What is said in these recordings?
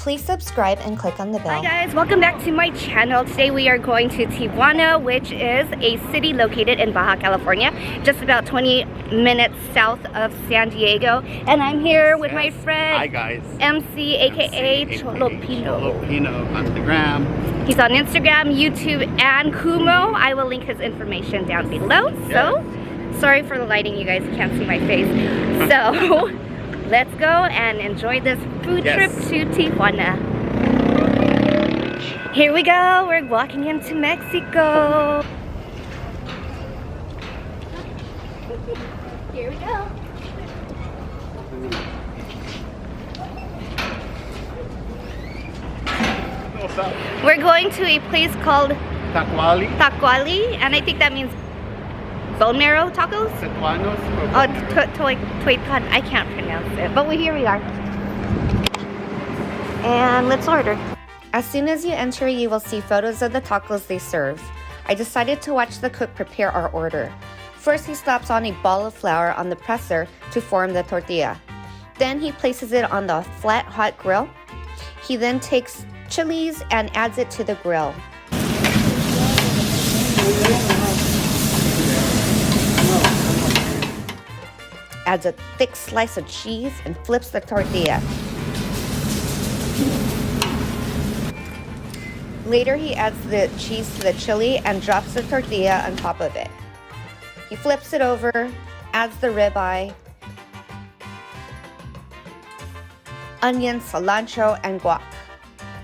Please subscribe and click on the bell. Hi guys, welcome back to my channel. Today we are going to Tijuana, which is a city located in Baja California, just about 20 minutes south of San Diego. And I'm here with my friend, hi guys, MC, aka Cholopino. Cholopino on the gram. He's on Instagram, YouTube, and Kumo. I will link his information down below. So, sorry for the lighting, you guys can't see my face. So, let's go and enjoy this food trip to Tijuana. Here we go, we're walking into Mexico. Here we go. We're going to a place called Taqualli, and I think that means bone marrow tacos? I can't pronounce it, but here we are. And let's order. As soon as you enter, you will see photos of the tacos they serve. I decided to watch the cook prepare our order. First, he slaps on a ball of flour on the presser to form the tortilla. Then he places it on the flat hot grill. He then takes chilies and adds it to the grill. Adds a thick slice of cheese and flips the tortilla. Later, he adds the cheese to the chili and drops the tortilla on top of it. He flips it over, adds the ribeye, onion, cilantro, and guac.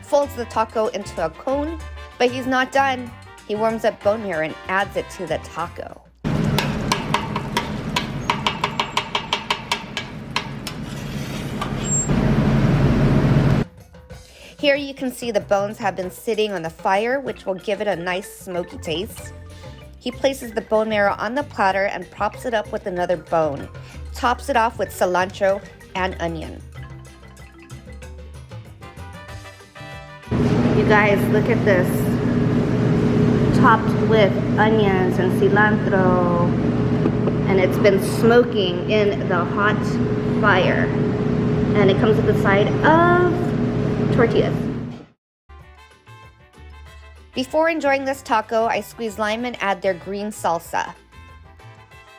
Folds the taco into a cone, but he's not done. He warms up bone marrow and adds it to the taco. Here you can see the bones have been sitting on the fire, which will give it a nice smoky taste. He places the bone marrow on the platter and props it up with another bone. Tops it off with cilantro and onion. You guys, look at this. Topped with onions and cilantro. And it's been smoking in the hot fire. And it comes with the side of tortillas. Before enjoying this taco, I squeeze lime and add their green salsa.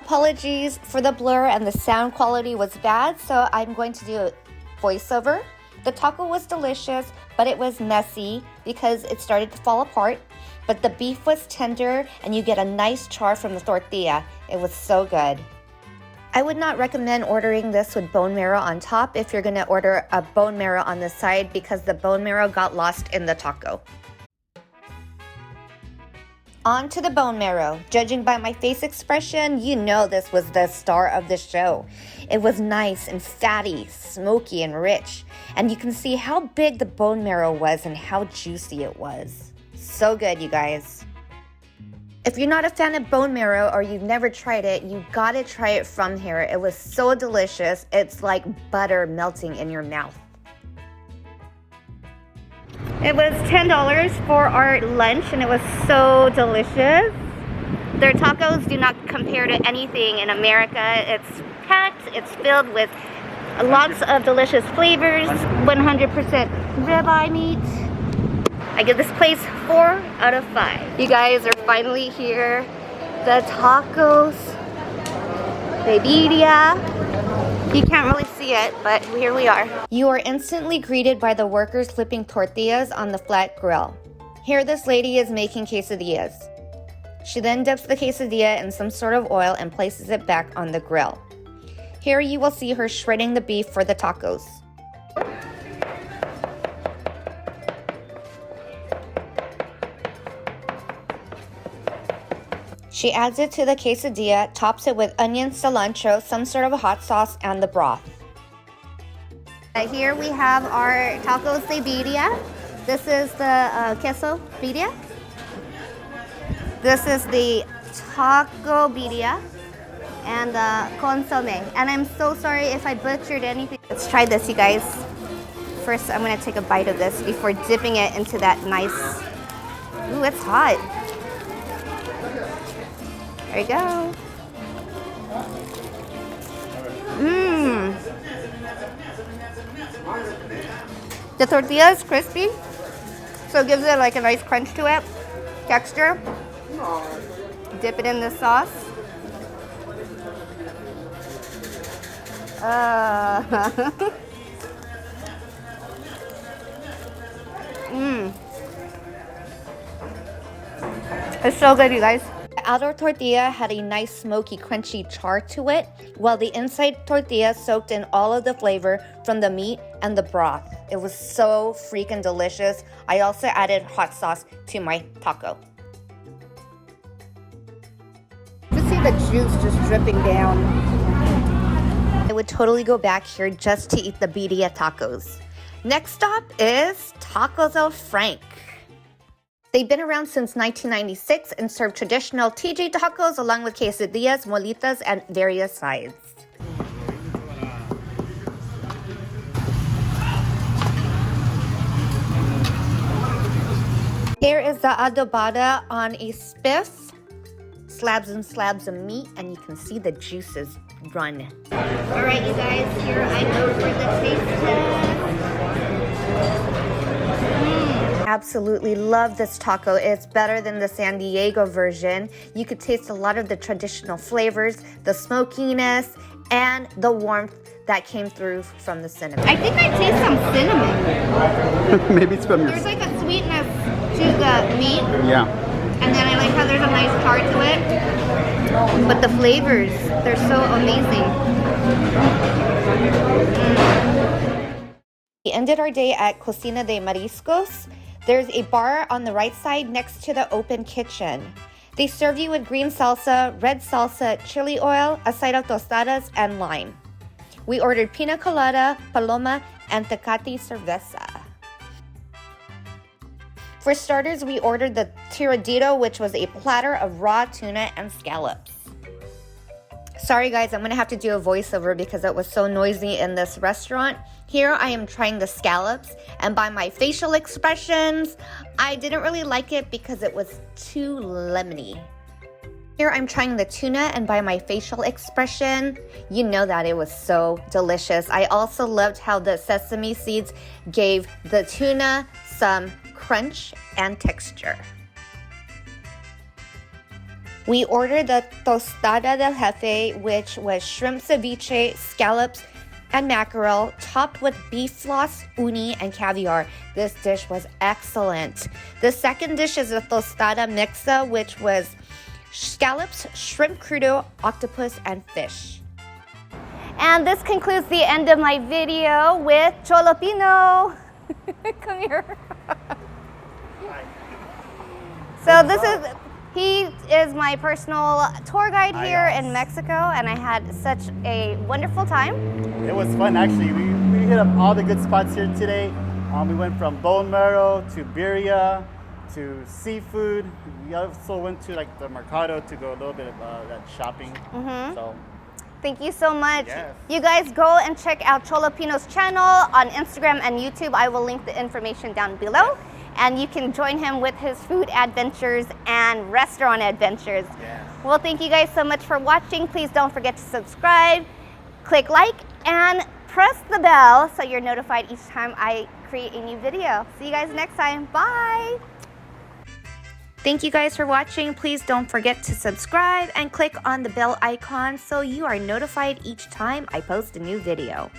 Apologies for the blur and the sound quality was bad, so I'm going to do a voiceover. The taco was delicious, but it was messy because it started to fall apart. But the beef was tender and you get a nice char from the tortilla. It was so good. I would not recommend ordering this with bone marrow on top if you're gonna order a bone marrow on the side because the bone marrow got lost in the taco. On to the bone marrow. Judging by my face expression, you know this was the star of the show. It was nice and fatty, smoky and rich. And you can see how big the bone marrow was and how juicy it was. So good, you guys. If you're not a fan of bone marrow or you've never tried it, you gotta try it from here. It was so delicious. It's like butter melting in your mouth. It was $10 for our lunch and it was so delicious. Their tacos do not compare to anything in America. It's packed, it's filled with lots of delicious flavors, 100% ribeye meat. I give this place 4 out of 5. You guys are finally here. The tacos, the birria. You can't really see it, but here we are. You are instantly greeted by the workers flipping tortillas on the flat grill. Here this lady is making quesadillas. She then dips the quesadilla in some sort of oil and places it back on the grill. Here you will see her shredding the beef for the tacos. She adds it to the quesadilla, tops it with onion, cilantro, some sort of a hot sauce, and the broth. Here we have our tacos de birria. This is the queso birria. This is the taco birria and consomme. And I'm so sorry if I butchered anything. Let's try this, you guys. First, I'm gonna take a bite of this before dipping it into that nice... Ooh, it's hot. There you go. The tortilla is crispy, so it gives it like a nice crunch to it, texture. Dip it in the sauce. It's so good, you guys. The outer tortilla had a nice smoky, crunchy char to it, while the inside tortilla soaked in all of the flavor from the meat and the broth. It was so freaking delicious. I also added hot sauce to my taco. Just see the juice just dripping down. I would totally go back here just to eat the birria tacos. Next stop is Tacos El Franc. They've been around since 1996 and serve traditional TJ tacos along with quesadillas, molitas, and various sides. Here is the adabada on a spiff. Slabs and slabs of meat, and you can see the juices run. All right, you guys, here I go for the taste test. Absolutely love this taco. It's better than the San Diego version. You could taste a lot of the traditional flavors, the smokiness, and the warmth that came through from the cinnamon. I think I taste some cinnamon. Maybe it's from your... There's like a sweetness to the meat. Yeah. And then I like how there's a nice char to it. But the flavors, they're so amazing. We ended our day at Cocina de Mariscos. There's a bar on the right side next to the open kitchen. They serve you with green salsa, red salsa, chili oil, a side of tostadas, and lime. We ordered pina colada, paloma, and Tecate cerveza. For starters, we ordered the tiradito, which was a platter of raw tuna and scallops. Sorry guys, I'm going to have to do a voiceover because it was so noisy in this restaurant. Here I am trying the scallops, and by my facial expressions, I didn't really like it because it was too lemony. Here I'm trying the tuna, and by my facial expression, you know that it was so delicious. I also loved how the sesame seeds gave the tuna some crunch and texture. We ordered the tostada del jefe, which was shrimp ceviche, scallops, and mackerel, topped with beef floss, uni, and caviar. This dish was excellent. The second dish is a tostada mixa, which was scallops, shrimp crudo, octopus, and fish. And this concludes the end of my video with Cholopino. Come here. So he is my personal tour guide here in Mexico, and I had such a wonderful time. It was fun, actually. We hit up all the good spots here today. We went from bone marrow to birria to seafood. We also went to like the mercado to go a little bit of that shopping. So thank you so much. Yes. You guys go and check out Cholopino's channel on Instagram and YouTube. I will link the information down below. And you can join him with his food adventures and restaurant adventures. Yes. Well, thank you guys so much for watching. Please don't forget to subscribe, click like, and press the bell so you're notified each time I create a new video. See you guys next time. Bye. Thank you guys for watching. Please don't forget to subscribe and click on the bell icon so you are notified each time I post a new video.